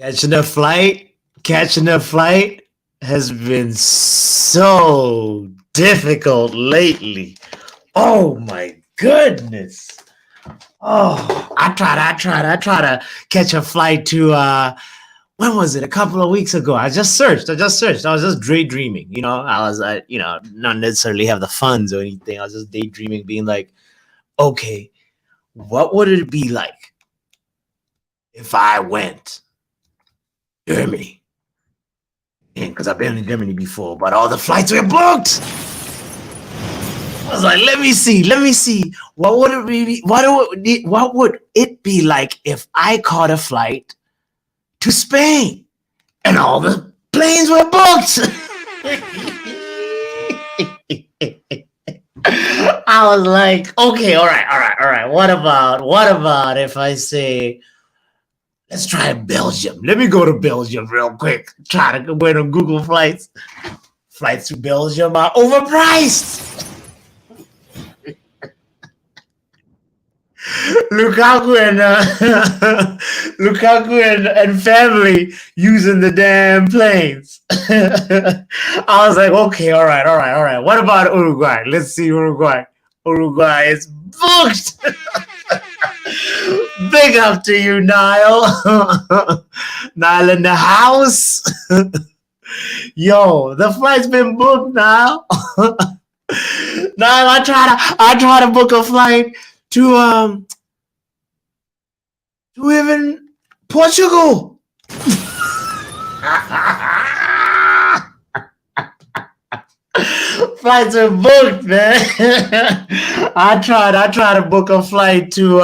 Catching a flight has been so difficult lately. Oh my goodness. Oh, I tried to catch a flight to when was it? A couple of weeks ago. I just searched. I was just daydreaming, I was not necessarily have the funds or anything. I was just daydreaming, being like, okay, what would it be like if I went to Germany? Because I've been in Germany before, but all the flights were booked. I was like, let me see. What would it be? What would it be like if I caught a flight to Spain and all the planes were booked? I was like, okay, all right. What about if I say, let's try Belgium? Let me go to Belgium real quick. Try to go on Google flights. Flights to Belgium are overpriced. Lukaku and family using the damn planes. I was like, okay, all right. What about Uruguay? Let's see Uruguay. Uruguay is booked. Big up to you, Niall. Niall in the house. Yo, the flight's been booked now. Niall, I try to book a flight to even Portugal. Flights are booked, man. I tried to book a flight to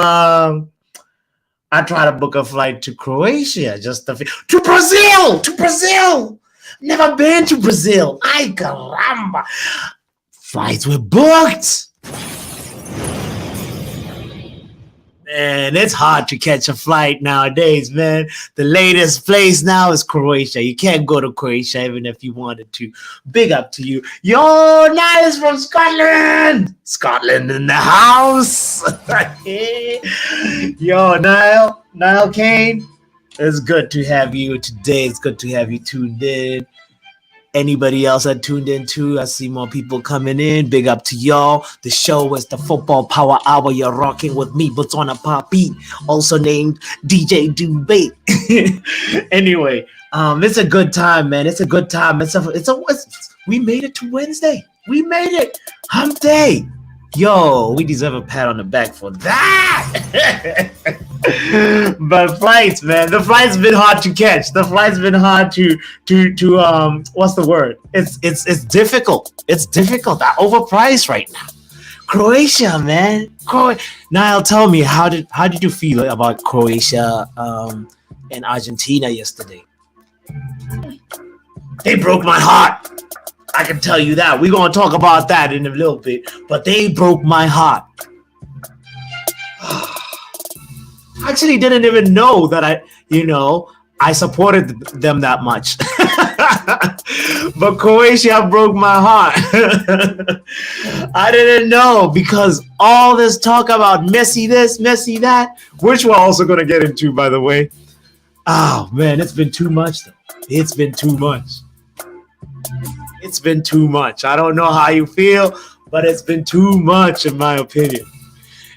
Croatia, to Brazil. Never been to Brazil. Ay caramba. Flights were booked. Man, it's hard to catch a flight nowadays, man. The latest place now is Croatia. You can't go to Croatia even if you wanted to. Big up to you. Yo, Niles from Scotland. Scotland in the house. Yo, Niall Kane. It's good to have you today. It's good to have you tuned in. Anybody else that tuned in too? I see more people coming in. Big up to y'all. The show is the Football Power Hour. You're rocking with me, but on a pop beat, also named DJ Dubate. Anyway, it's a good time, man. It's a good time. We made it to Wednesday. We made it. Hump day. Yo, we deserve a pat on the back for that. But flights, man, the flight's been hard to catch. The flight's been hard to what's the word? It's difficult. It's difficult. They're overpriced right now. Croatia, man. Niall, tell me, how did you feel about Croatia and Argentina yesterday? They broke my heart. I can tell you that. We're going to talk about that in a little bit. But they broke my heart. I actually didn't even know that I supported them that much. But Croatia broke my heart. I didn't know, because all this talk about Messi this, Messi that, which we're also going to get into, by the way. Oh, man, it's been too much, though. It's been too much. It's been too much. I don't know how you feel, but it's been too much, in my opinion.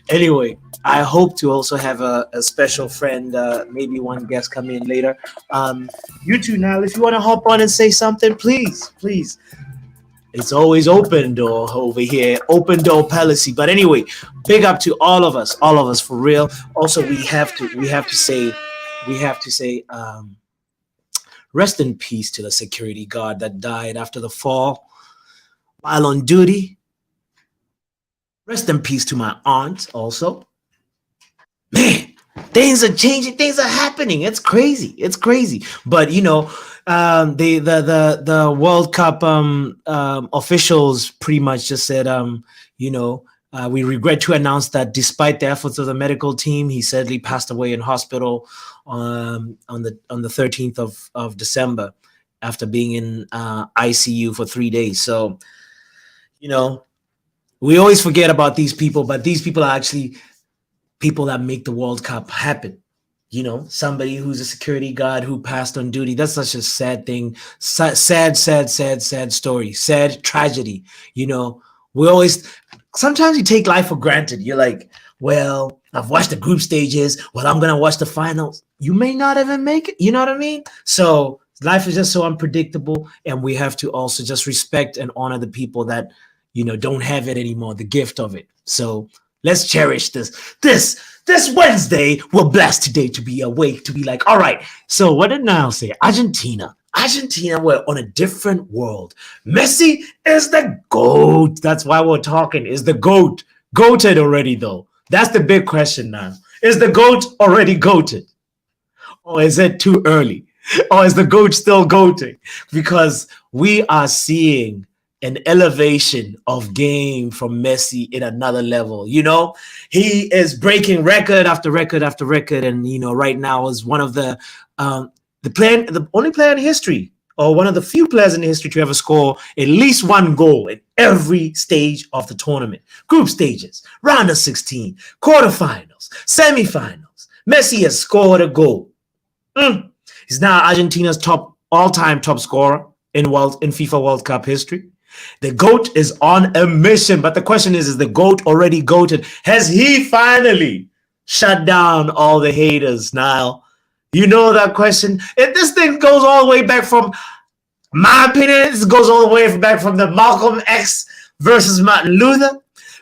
Anyway, I hope to also have a special friend, maybe one guest come in later. You two now, if you want to hop on and say something, please. It's always open door over here, open door policy. But anyway, big up to all of us for real. Also, we have to say, rest in peace to the security guard that died after the fall while on duty. Rest in peace to my aunt also. Man, things are changing. Things are happening. It's crazy. But the World Cup officials pretty much just said, we regret to announce that despite the efforts of the medical team, he sadly passed away in hospital on the 13th of December after being in ICU for 3 days. So, we always forget about these people, but these people are actually people that make the World Cup happen. somebody who's a security guard who passed on duty. That's such a sad thing. Sad story. Sad tragedy. We always, sometimes you take life for granted. You're like, well, I've watched the group stages. Well, I'm going to watch the finals. You may not even make it. You know what I mean? So life is just so unpredictable. And we have to also just respect and honor the people that, don't have it anymore, the gift of it. So let's cherish this Wednesday. We're blessed today to be awake, to be like, all right. So what did Niall say? Argentina, we're on a different world. Messi is the GOAT. That's why we're talking. Is the GOAT GOATED already, though? That's the big question now. Is the GOAT already GOATED? Or is it too early? Or is the GOAT still GOATing? Because we are seeing an elevation of game from Messi in another level. He is breaking record after record after record, and right now is one of the only player in history, or one of the few players in history to ever score at least one goal in every stage of the tournament. Group stages, round of 16, quarterfinals, semifinals. Messi has scored a goal. He's now Argentina's all-time top scorer in FIFA World Cup history. The GOAT is on a mission, but the question is the GOAT already GOATed? Has he finally shut down all the haters, Niall? That question? This thing goes all the way back from, my opinion, it goes all the way back from the Malcolm X versus Martin Luther,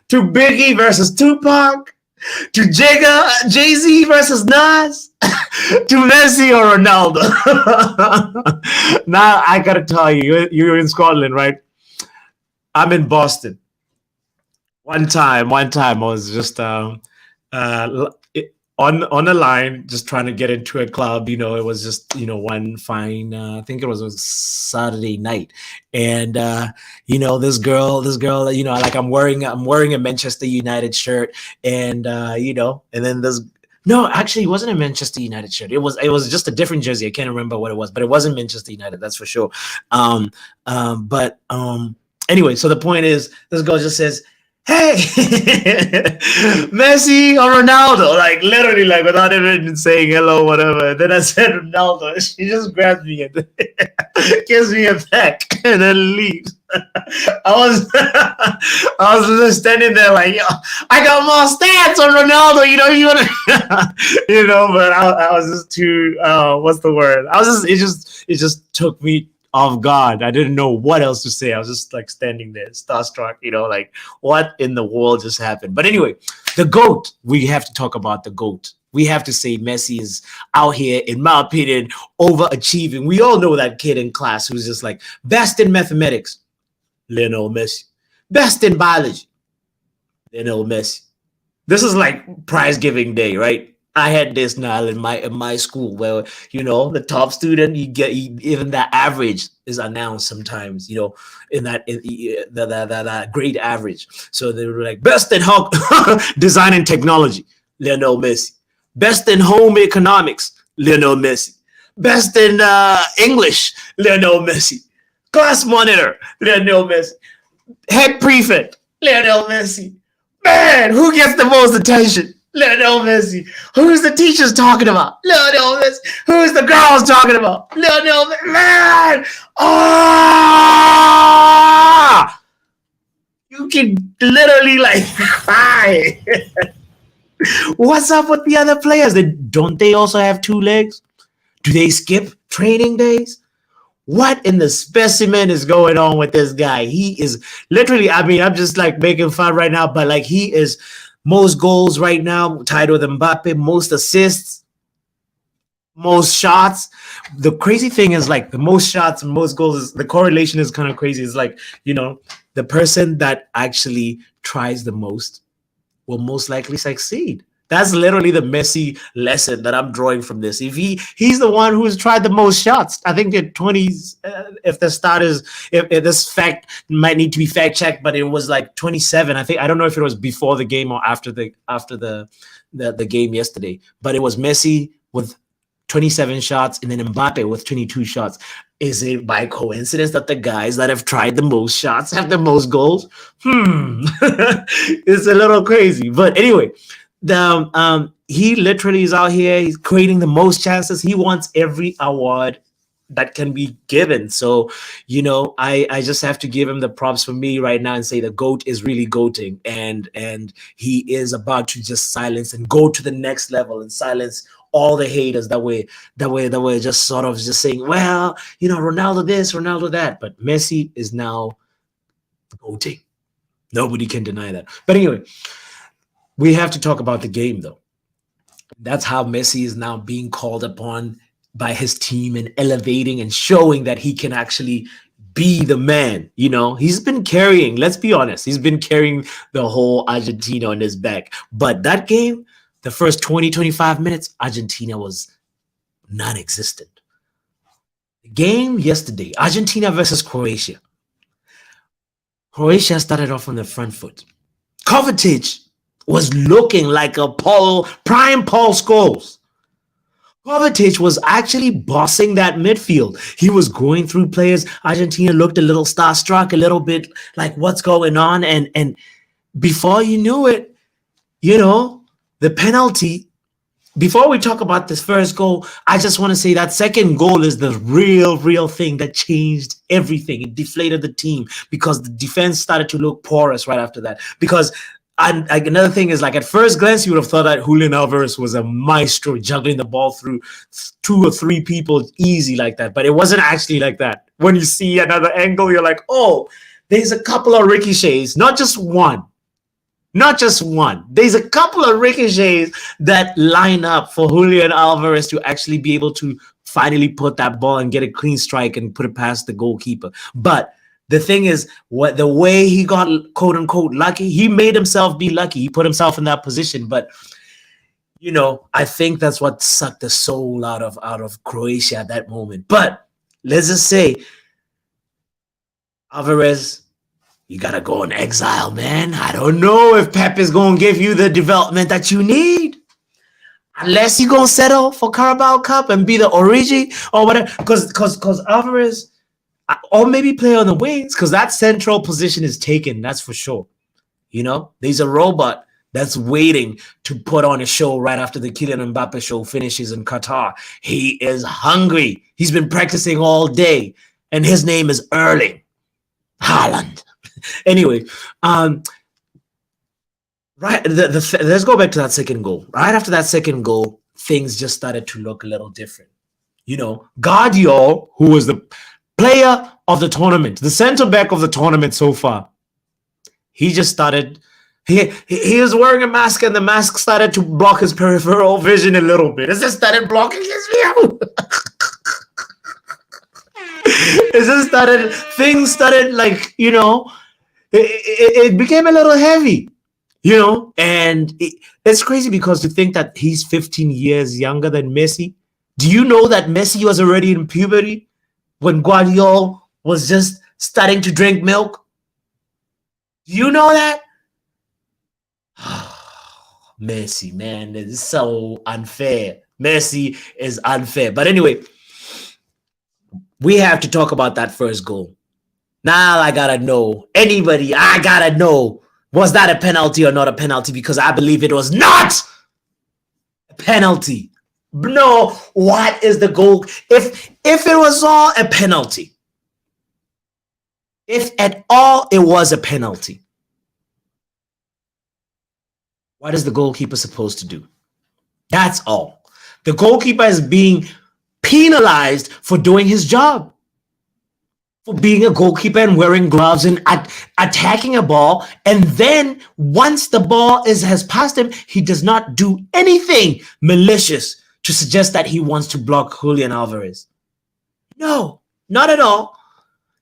to Biggie versus Tupac, to Jay-Z versus Nas, to Messi or Ronaldo. Now, I got to tell you, you're in Scotland, right? I'm in Boston. One time, I was just on a line, just trying to get into a club. It was just one fine. I think it was a Saturday night, and this girl. Like I'm wearing a Manchester United shirt, and and then this. No, actually, it wasn't a Manchester United shirt. It was just a different jersey. I can't remember what it was, but it wasn't Manchester United. That's for sure. Anyway, so the point is, this girl just says, hey, Messi or Ronaldo? Like, literally, like, without even saying hello, whatever. And then I said Ronaldo. She just grabs me and gives me a peck and then leaves. I was just standing there like, yo, I got more stats on Ronaldo, but I was just too, what's the word? It just took me off guard. I didn't know what else to say. I was just like standing there, starstruck, like what in the world just happened? But anyway, the GOAT, we have to talk about the GOAT. We have to say Messi is out here, in my opinion, overachieving. We all know that kid in class who's just like best in mathematics, Lionel Messi. Best in biology, Lionel Messi. This is like prize giving day, right? I had this now in my school where, the top student, you get even that average is announced sometimes, in that grade average. So they were like, best in design and technology, Lionel Messi. Best in home economics, Lionel Messi. Best in English, Lionel Messi. Class monitor, Lionel Messi. Head prefect, Lionel Messi. Man, who gets the most attention? Lionel Messi. Who's the teachers talking about? Lionel Messi. Who's the girls talking about? Lionel Messi. Man! Ah! You can literally like cry. What's up with the other players? Don't they also have two legs? Do they skip training days? What in the specimen is going on with this guy? He is literally, I'm just like making fun right now, but like he is most goals right now, tied with Mbappe, most assists, most shots. The crazy thing is like the most shots and most goals, the correlation is kind of crazy. It's like, the person that actually tries the most will most likely succeed. That's literally the Messi lesson that I'm drawing from this. If he's the one who's tried the most shots, I think at 20s, if the start is, if this fact might need to be fact checked, but it was like 27. I don't know if it was before the game or after the game yesterday, but it was Messi with 27 shots and then Mbappe with 22 shots. Is it by coincidence that the guys that have tried the most shots have the most goals? It's a little crazy, but anyway. He literally is out here. He's creating the most chances. He wants every award that can be given. So, I just have to give him the props for me right now and say the GOAT is really goating, and he is about to just silence and go to the next level and silence all the haters that were just sort of just saying, well, Ronaldo this, Ronaldo that. But Messi is now goating. Nobody can deny that. But anyway, we have to talk about the game, though. That's how Messi is now being called upon by his team and elevating and showing that he can actually be the man. He's been carrying, let's be honest, he's been carrying the whole Argentina on his back. But that game, the first 20, 25 minutes, Argentina was non-existent. The game yesterday, Argentina versus Croatia. Croatia started off on the front foot. Kovacic was looking like a prime Paul Scholes. Kovacic was actually bossing that midfield. He was going through players. Argentina looked a little starstruck, a little bit like what's going on. And before you knew it, the penalty. Before we talk about this first goal, I just want to say that second goal is the real thing that changed everything. It deflated the team because the defense started to look porous right after that. Because another thing is, like, at first glance, you would have thought that Julian Alvarez was a maestro juggling the ball through 2 or 3 people easy like that. But it wasn't actually like that. When you see another angle, you're like, oh, there's a couple of ricochets, not just one. There's a couple of ricochets that line up for Julian Alvarez to actually be able to finally put that ball and get a clean strike and put it past the goalkeeper. But the thing is, the way he got quote unquote lucky, he made himself be lucky. He put himself in that position. But I think that's what sucked the soul out of Croatia at that moment. But let's just say, Alvarez, you gotta go in exile, man. I don't know if Pep is gonna give you the development that you need, unless you're gonna settle for Carabao Cup and be the Origi or whatever. Because Alvarez, or maybe play on the wings, because that central position is taken. That's for sure. There's a robot that's waiting to put on a show right after the Kylian Mbappe show finishes in Qatar. He is hungry. He's been practicing all day, and his name is Erling Haaland. Anyway, let's go back to that second goal. Right after that second goal, things just started to look a little different. Guardiola, who was the player of the tournament, the center back of the tournament so far, he just started. He was wearing a mask, and the mask started to block his peripheral vision a little bit. It just started blocking his view. Things started like, it became a little heavy, and it's crazy because to think that he's 15 years younger than Messi. Do you know that Messi was already in puberty when Guardiola was just starting to drink milk? Do you know that? Messi, man, this is so unfair. Messi is unfair. But anyway, we have to talk about that first goal. Now I gotta know, was that a penalty or not a penalty? Because I believe it was not a penalty. No, what is the goal? If it was all a penalty, if at all it was a penalty, what is the goalkeeper supposed to do? That's all. The goalkeeper is being penalized for doing his job, for being a goalkeeper and wearing gloves and attacking a ball. And then once the ball has passed him, he does not do anything malicious to suggest that he wants to block Julian Alvarez. No, not at all.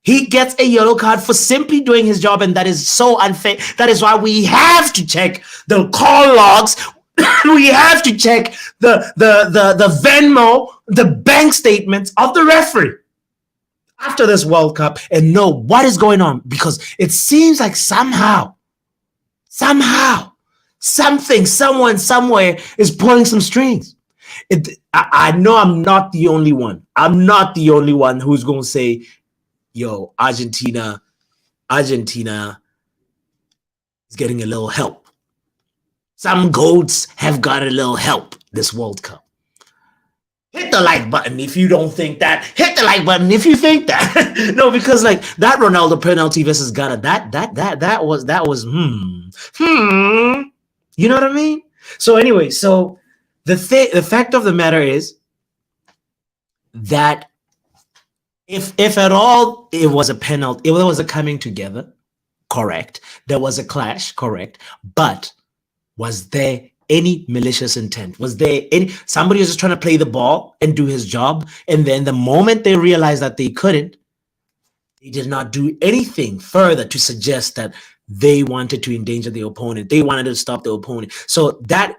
He gets a yellow card for simply doing his job, and that is so unfair. That is why we have to check the call logs. We have to check the Venmo, the bank statements of the referee after this World Cup and know what is going on, because it seems like somehow, something, someone, somewhere is pulling some strings. I know I'm not the only one. I'm not the only one who's going to say, yo, Argentina is getting a little help. Some goats have got a little help this World Cup. Hit the like button if you don't think that. Hit the like button if you think that. No, because like that Ronaldo penalty versus Ghana, that was You know what I mean? So anyway, so the fact of the matter is that if at all it was a penalty, it was a coming together, correct. There was a clash, correct. But was there any malicious intent? Was there any somebody was just trying to play the ball and do his job, and then the moment they realized that they couldn't, they did not do anything further to suggest that they wanted to endanger the opponent. They wanted to stop the opponent. So that,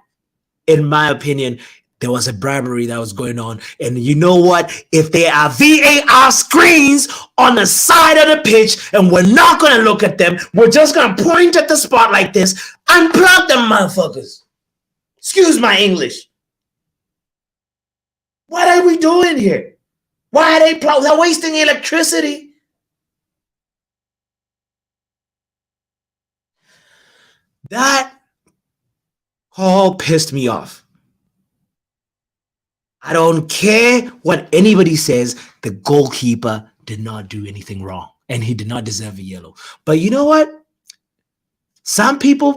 in my opinion, there was a bribery that was going on. And you know what? If there are VAR screens on the side of the pitch and we're not going to look at them, we're just going to point at the spot like this, unplug them motherfuckers. Excuse my English. What are we doing here? Why are they're wasting electricity? That all pissed me off. I don't care what anybody says. The goalkeeper did not do anything wrong, and he did not deserve a yellow. But you know what? Some people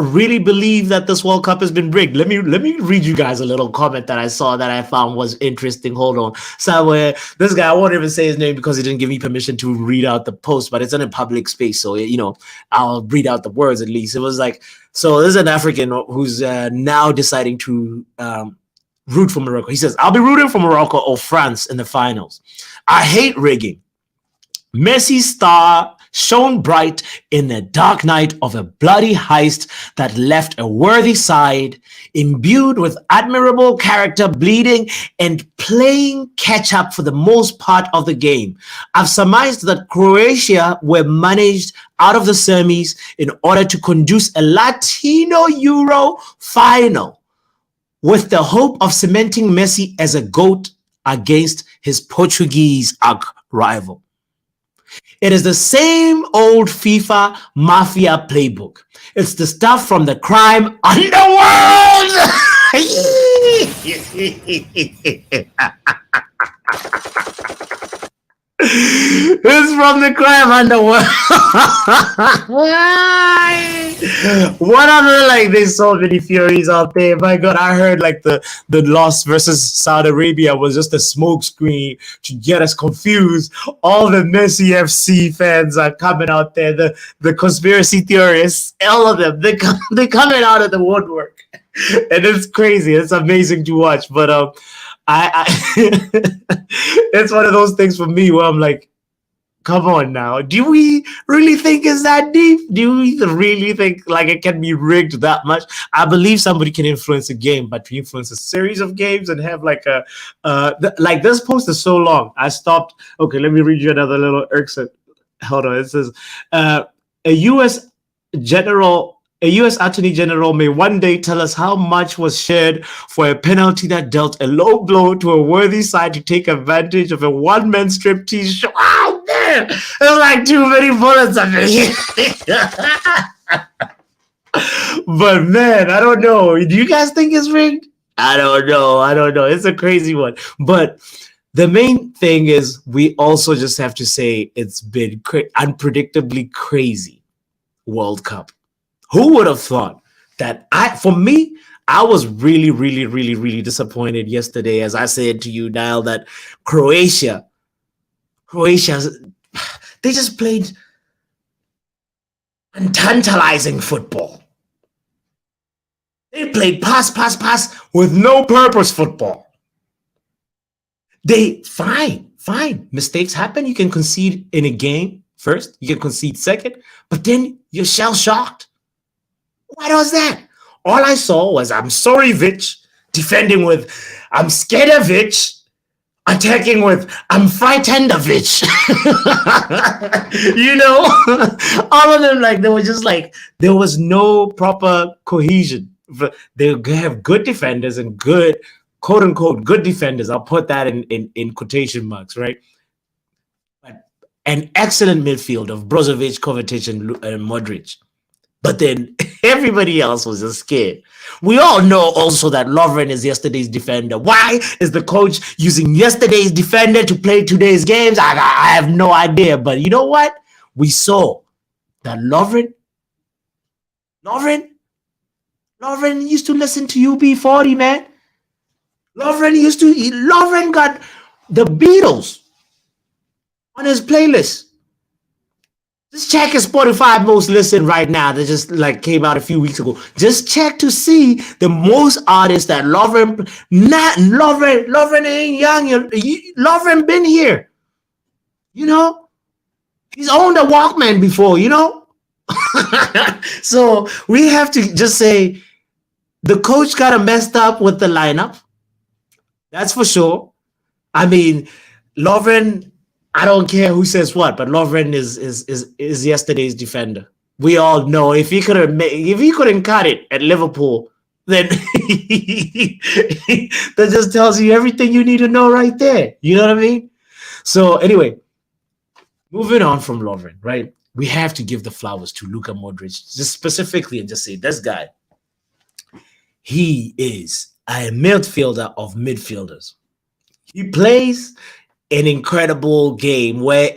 really believe that this World Cup has been rigged. Let me read you guys a little comment that I saw that I found was interesting. Hold on. Somewhere, this guy, I won't even say his name because he didn't give me permission to read out the post, but it's in a public space. So, you know, I'll read out the words at least. It was like, so there's an African who's now deciding to root for Morocco. He says, I'll be rooting for Morocco or France in the finals. I hate rigging. Messi's star shone bright in the dark night of a bloody heist that left a worthy side imbued with admirable character, bleeding and playing catch-up for the most part of the game. I've surmised that Croatia were managed out of the semis in order to conduce a Latino Euro final with the hope of cementing Messi as a GOAT against his Portuguese rival. It is the same old FIFA mafia playbook. It's the stuff from the crime underworld. It's from the crime underworld. What other, like, there's so many theories out there. My God, I heard like the loss versus Saudi Arabia was just a smoke screen to get us confused. All the Messi FC fans are coming out there. The conspiracy theorists, all of them, they're coming out of the woodwork, and it's crazy. It's amazing to watch. But I it's one of those things for me where I'm like, come on now. Do we really think it's that deep? Do we really think like it can be rigged that much? I believe somebody can influence a game, but to influence a series of games and have like a like this post is so long. I stopped. Okay, let me read you another little excerpt. Hold on. It says a U.S. Attorney General may one day tell us how much was shared for a penalty that dealt a low blow to a worthy side to take advantage of a one-man striptease show. Oh, man! There's like too many bullets of it. But, man, I don't know. Do you guys think it's rigged? I don't know. It's a crazy one. But the main thing is we also just have to say it's been unpredictably crazy World Cup. Who would have thought that I was really, really, really, really disappointed yesterday, as I said to you, Niall, that Croatia, they just played tantalizing football. They played pass with no purpose football. Fine. Mistakes happen. You can concede in a game first. You can concede second. But then you're shell-shocked. What was that? All I saw was I'm sorry, Vich, defending with I'm scared of Vich, attacking with I'm frightened of Vich. You know, all of them, like, they were just like, there was no proper cohesion. They have good defenders and good, quote unquote, good defenders. I'll put that in quotation marks, right? But an excellent midfield of Brozovic, Kovacic, and Modric. But then everybody else was just scared. We all know also that Lovren is yesterday's defender. Why is the coach using yesterday's defender to play today's games? I have no idea. But you know what? We saw that Lovren used to listen to UB40, man. Lovren got the Beatles on his playlist. Just check his Spotify most listened right now. That just like came out a few weeks ago. Just check to see the most artists that Lovren ain't young. Lovren been here. You know, he's owned a Walkman before. You know, so we have to just say the coach got messed up with the lineup. That's for sure. I mean, Lovren. I don't care who says what, but Lovren is yesterday's defender. We all know if he couldn't cut it at Liverpool, then that just tells you everything you need to know right there. You know what I mean? So anyway, moving on from Lovren, right? We have to give the flowers to Luka Modric, just specifically, and just say this guy. He is a midfielder of midfielders. He plays an incredible game where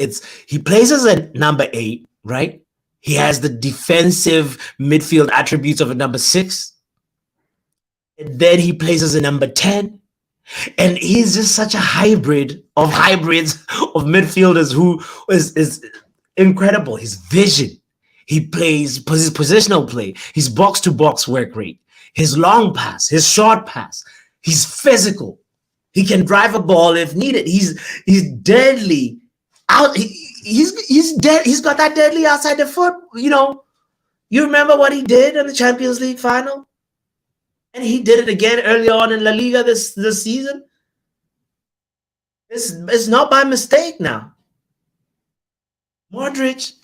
he plays as a number 8, right? He has the defensive midfield attributes of a number 6. And then he plays as a number 10. And he's just such a hybrid of hybrids of midfielders who is incredible. His vision. He plays his positional play, his box-to-box work rate, his long pass, his short pass. He's physical. He can drive a ball if needed. He's deadly out. He's dead. He's got that deadly outside the foot. You know, you remember what he did in the Champions League final, and he did it again early on in La Liga this season. It's not by mistake now. Modric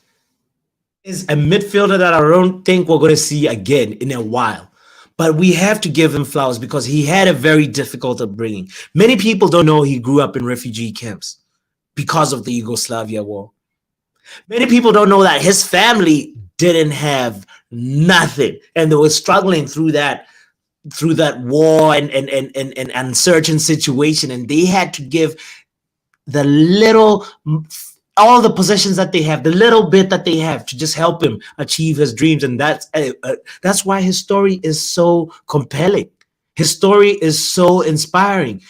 is a midfielder that I don't think we're going to see again in a while. But we have to give him flowers because he had a very difficult upbringing. Many people don't know he grew up in refugee camps because of the Yugoslavia war. Many people don't know that his family didn't have nothing, and they were struggling through that war and uncertain situation, and they had to give all the possessions that they have, the little bit that they have, to just help him achieve his dreams. And that's why his story is so compelling. His story is so inspiring.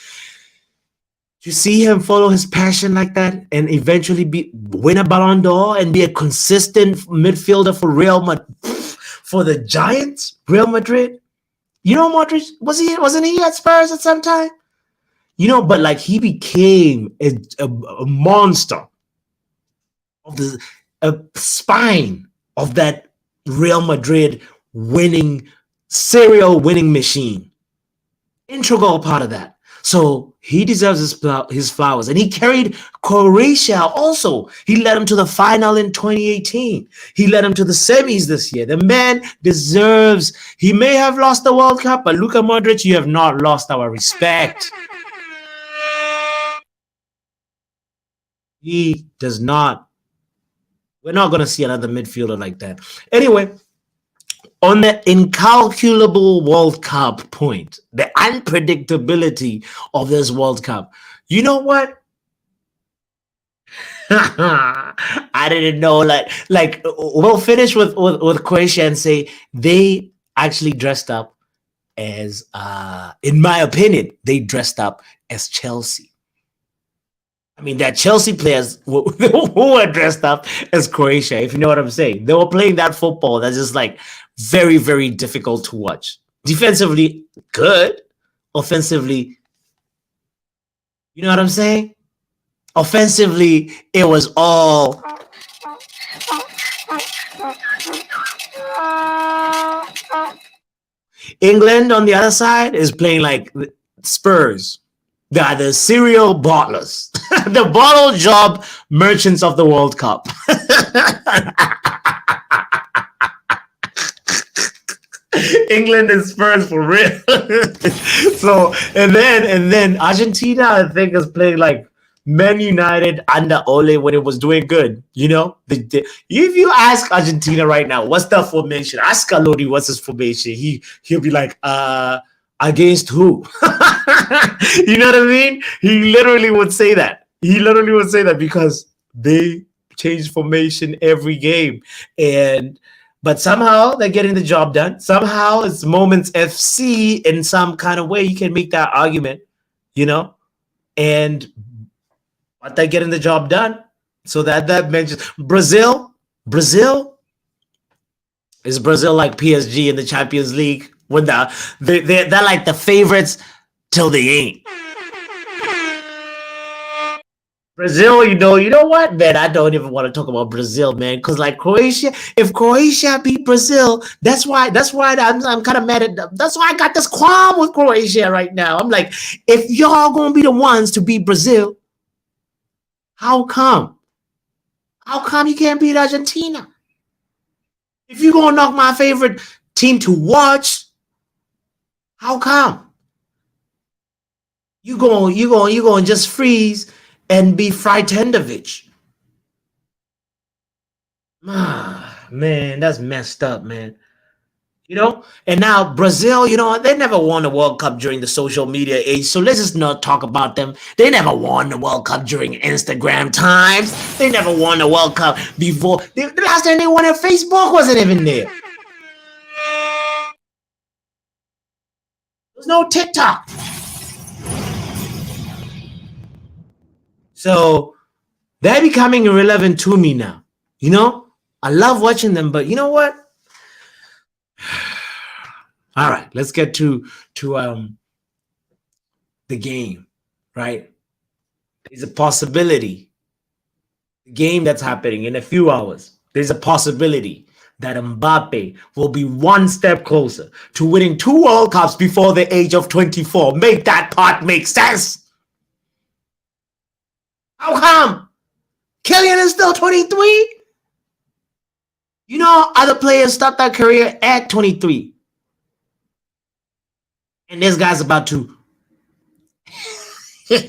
To see him follow his passion like that and eventually win a Ballon d'Or and be a consistent midfielder for for the Giants, Real Madrid. You know, Modric, wasn't he at Spurs at some time? You know, but like he became a monster of the spine of that Real Madrid serial winning machine. Integral part of that. So he deserves his flowers. And he carried Croatia also. He led them to the final in 2018. He led them to the semis this year. The man deserves, he may have lost the World Cup, but Luka Modric, you have not lost our respect. He does not. We're not going to see another midfielder like that. Anyway, on the incalculable World Cup point, the unpredictability of this World Cup, you know what? I didn't know. Like we'll finish with Croatia and say they actually dressed up as, in my opinion, they dressed up as Chelsea. I mean, that Chelsea players who were dressed up as Croatia, if you know what I'm saying. They were playing that football that's just like very, very difficult to watch. Defensively, good. Offensively, you know what I'm saying? Offensively, it was all... England, on the other side, is playing like Spurs. They are the serial bottlers, the bottle job merchants of the World Cup. England and Spurs for real. So and then Argentina, I think, is playing like Man United under Ole when it was doing good. You know, if you ask Argentina right now, what's the formation? Ask Scaloni what's his formation. He'll be like, against who? You know what I mean? He literally would say that. He literally would say that because they change formation every game. But somehow they're getting the job done. Somehow it's Moments FC in some kind of way. You can make that argument, you know, but they're getting the job done. So that mentions Brazil. Brazil is Brazil like PSG in the Champions League when they're like the favorites till they ain't. Brazil, you know what, man? I don't even want to talk about Brazil, man, because like Croatia, if Croatia beat Brazil, that's why I'm kind of mad at them. That's why I got this qualm with Croatia right now. I'm like, if y'all gonna be the ones to beat Brazil, how come? How come you can't beat Argentina? If you're gonna knock my favorite team to watch, how come? You going just freeze and be Frajtendovic. Man, that's messed up, man. You know, and now Brazil, you know, they never won the World Cup during the social media age. So let's just not talk about them. They never won the World Cup during Instagram times. They never won the World Cup before. The last time they won it, Facebook wasn't even there. There's no TikTok. So they're becoming irrelevant to me now. You know, I love watching them, but you know what? All right, let's get to the game, right? There's a possibility. The game that's happening in a few hours. There's a possibility that Mbappe will be one step closer to winning 2 World Cups before the age of 24. Make that part make sense. How come? Kylian is still 23. You know, other players start their career at 23. And this guy's about to. It's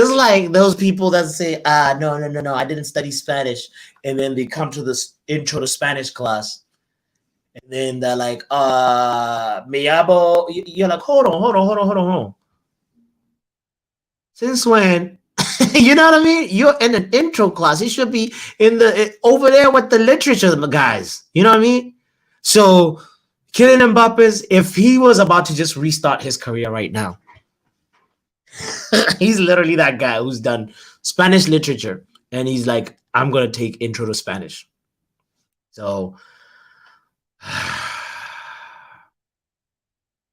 like those people that say, no, I didn't study Spanish. And then they come to this intro to Spanish class. And then they're like, me llamo. You're like, hold on. Since when? You know what I mean? You're in an intro class. You should be over there with the literature guys. You know what I mean? So Kylian Mbappe, if he was about to just restart his career right now, he's literally that guy who's done Spanish literature. And he's like, I'm going to take intro to Spanish. So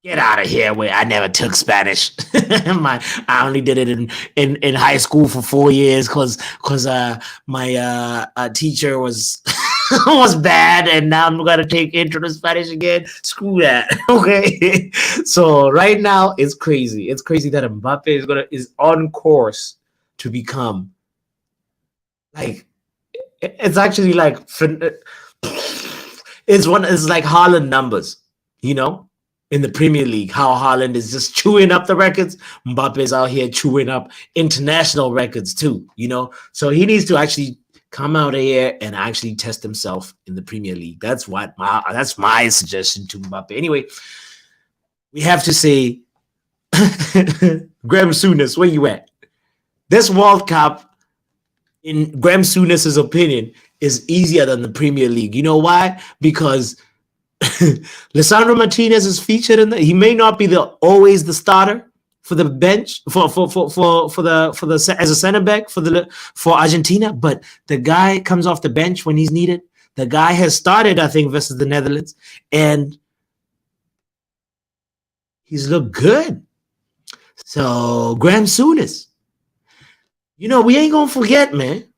get out of here where I never took Spanish. I only did it in high school for 4 years because my teacher was was bad, and now I'm gonna take intro to Spanish again. Screw that. Okay. So right now it's crazy. It's crazy that Mbappe is on course to become like it's actually like it's like Haaland numbers, you know. In the Premier League, how Haaland is just chewing up the records. Mbappe's out here chewing up international records too, you know? So he needs to actually come out of here and actually test himself in the Premier League. That's my suggestion to Mbappe. Anyway, we have to say, Graham Souness, where you at? This World Cup, in Graham Souness's opinion, is easier than the Premier League. You know why? Because Lisandro Martinez is featured in he may not be always the starter for the bench for the as a center back for Argentina, but the guy comes off the bench when he's needed. The guy has started, I think, versus the Netherlands, and he's looked good. So Graham Souness, you know, we ain't gonna forget, man.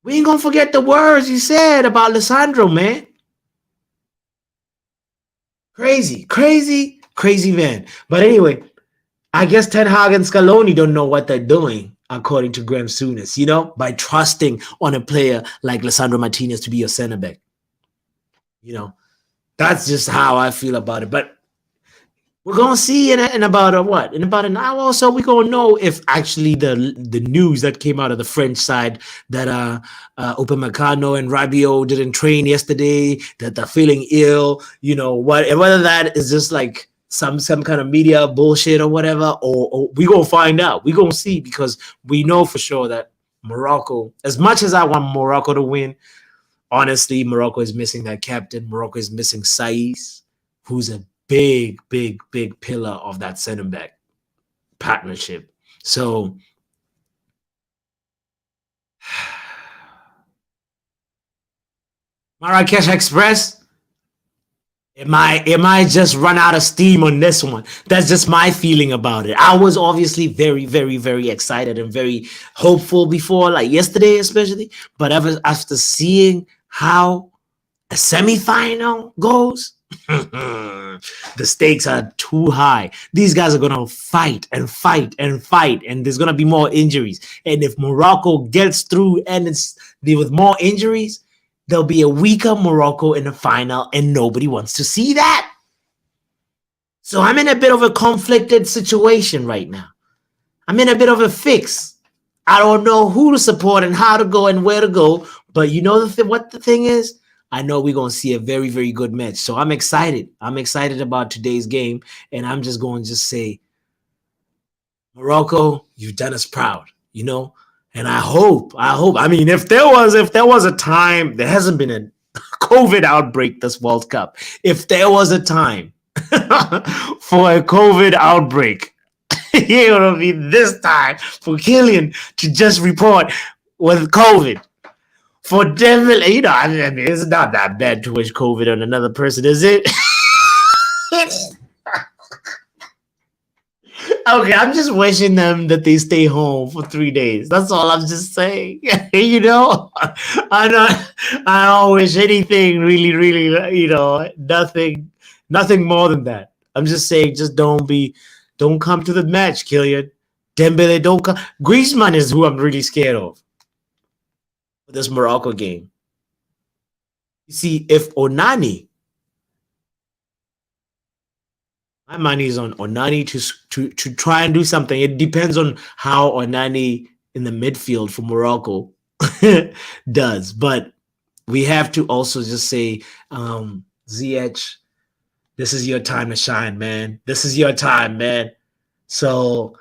We ain't gonna forget the words he said about Lisandro, man. Crazy man. But anyway, I guess Ten Hag and Scaloni don't know what they're doing, according to Graham Souness, you know, by trusting on a player like Lisandro Martinez to be your center back. You know, that's just how I feel about it. But We're gonna see in about a what? In about an hour or so, we're gonna know if actually the news that came out of the French side that Upamecano and Rabiot didn't train yesterday, that they're feeling ill, what, and whether that is just like some kind of media bullshit or whatever, or we gonna find out. We gonna see, because we know for sure that Morocco, as much as I want Morocco to win, honestly, Morocco is missing that captain. Morocco is missing Saiz, who's a big, big, big pillar of that center back partnership. So Marrakesh Express, it might just run out of steam on this one. That's just my feeling about it. I was obviously very, very, very excited and very hopeful before, like yesterday especially. But after seeing how a semifinal goes, the stakes are too high. These guys are gonna fight and fight and fight, and there's gonna be more injuries. And if Morocco gets through and it's with more injuries, there'll be a weaker Morocco in the final, and nobody wants to see that. So I'm in a bit of a conflicted situation right now. I'm in a bit of a fix. I don't know who to support and how to go and where to go. But you know what the thing is? I know we're going to see a very, very good match. So I'm excited. I'm excited about today's game. And I'm just going to just say, Morocco, you've done us proud, And I hope, I mean, if there was a time, there hasn't been a COVID outbreak this World Cup. If there was a time for a COVID outbreak, it would be this time for Killian to just report with COVID. For Devil, I mean, it's not that bad to wish COVID on another person, is it? Okay, I'm just wishing them that they stay home for 3 days. That's all I'm just saying. I don't wish anything really, really, nothing more than that. I'm just saying, just don't come to the match, Kylian. Dembele, don't come. Griezmann is who I'm really scared of for this Morocco game. You see, if Onani, my money is on Onani to try and do something. It depends on how Onani in the midfield for Morocco does. But we have to also just say, Ziyech, this is your time to shine, man. This is your time, man. So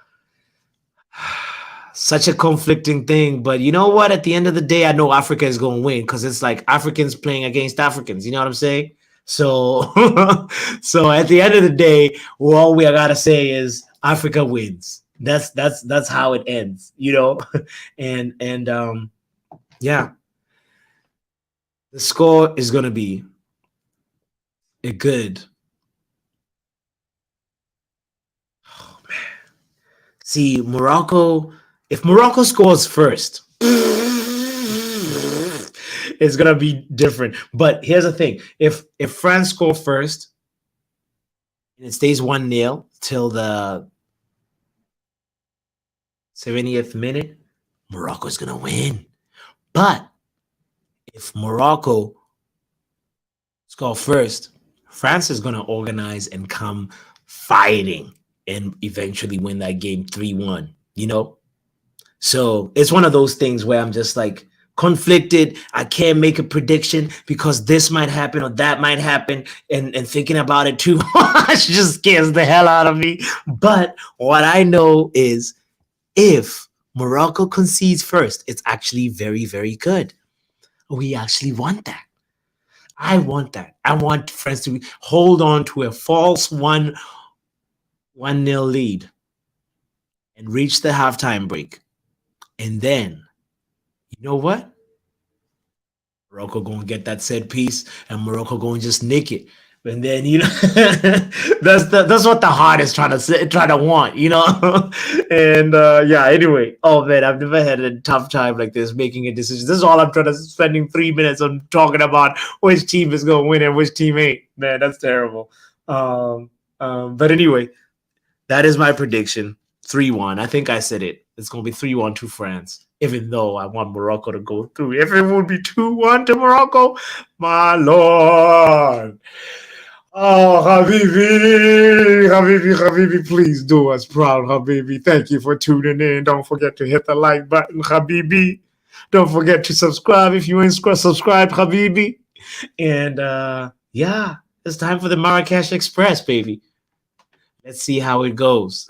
such a conflicting thing. But you know what? At the end of the day, I know Africa is going to win, because it's like Africans playing against Africans. You know what I'm saying? So, so at the end of the day, all we gotta say is Africa wins. That's how it ends, and yeah, the score is gonna be a good. Oh man, see Morocco. If Morocco scores first, it's gonna be different. But here's the thing: if France score first and it stays 1-0 till the 70th minute, Morocco's gonna win. But if Morocco score first, France is gonna organize and come fighting and eventually win that game 3-1. So it's one of those things where I'm just like conflicted. I can't make a prediction because this might happen or that might happen, and thinking about it too much just scares the hell out of me. But what I know is, if Morocco concedes first, it's actually very, very good. We actually want that. I want that. I want France to hold on to a false 1-0 lead and reach the halftime break. And then, you know what? Morocco gonna get that set piece, and Morocco gonna just nick it. And then that's what the heart is trying to want, And yeah. Anyway, oh man, I've never had a tough time like this making a decision. This is all I'm trying to spending 3 minutes on talking about which team is gonna win and which team ain't. Man, that's terrible. But anyway, that is my prediction. 3-1. I think I said it. It's gonna be 3-1 to France. Even though I want Morocco to go through. If it would be 2-1 to Morocco, my lord. Oh, Habibi, please do us proud, Habibi. Thank you for tuning in. Don't forget to hit the like button, Habibi. Don't forget to subscribe if you ain't subscribed, Habibi. And yeah, it's time for the Marrakesh Express, baby. Let's see how it goes.